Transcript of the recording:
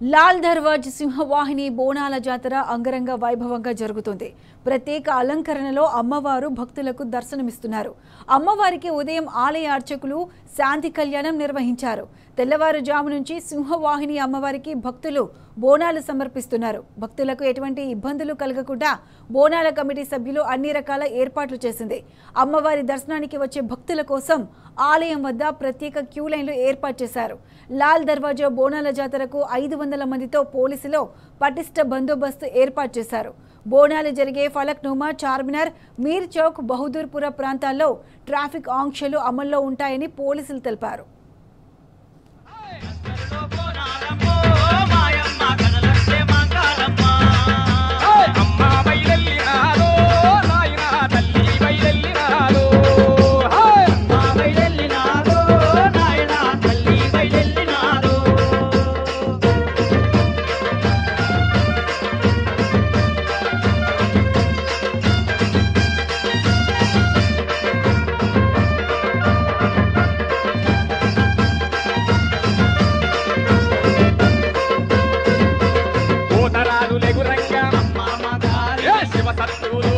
లాల్ దర్వాజ్ సింహవాహిని బోనాల జాతర అంగరంగ వైభవంగా జరుగుతుంది. ప్రత్యేక అలంకరణలో అమ్మవారు భక్తులకు దర్శనమిస్తున్నారు. అమ్మవారికి ఉదయం ఆలయ అర్చకులు శాంతి కళ్యాణం నిర్వహించారు. తెల్లవారుజాము నుంచి సింహవాహిని అమ్మవారికి భక్తులు బోనాలు సమర్పిస్తున్నారు. భక్తులకు ఎటువంటి ఇబ్బందులు కలగకుండా బోనాల కమిటీ సభ్యులు అన్ని రకాల ఏర్పాట్లు చేసింది. అమ్మవారి దర్శనానికి వచ్చే భక్తుల కోసం ఆలయం వద్ద ప్రత్యేక క్యూ లైన్లు ఏర్పాటు చేశారు. లాల్ దర్వాజా బోనాల జాతరకు 500 మందితో పోలీసులు పటిష్ట బందోబస్తు ఏర్పాటు చేశారు. బోనాలు జరిగే ఫలక్నుమా, చార్మినార్, మీర్ చౌక్, బహదూర్పుర ప్రాంతాల్లో ట్రాఫిక్ ఆంక్షలు అమల్లో ఉంటాయని పోలీసులు తెలిపారు. శివ సత్తులు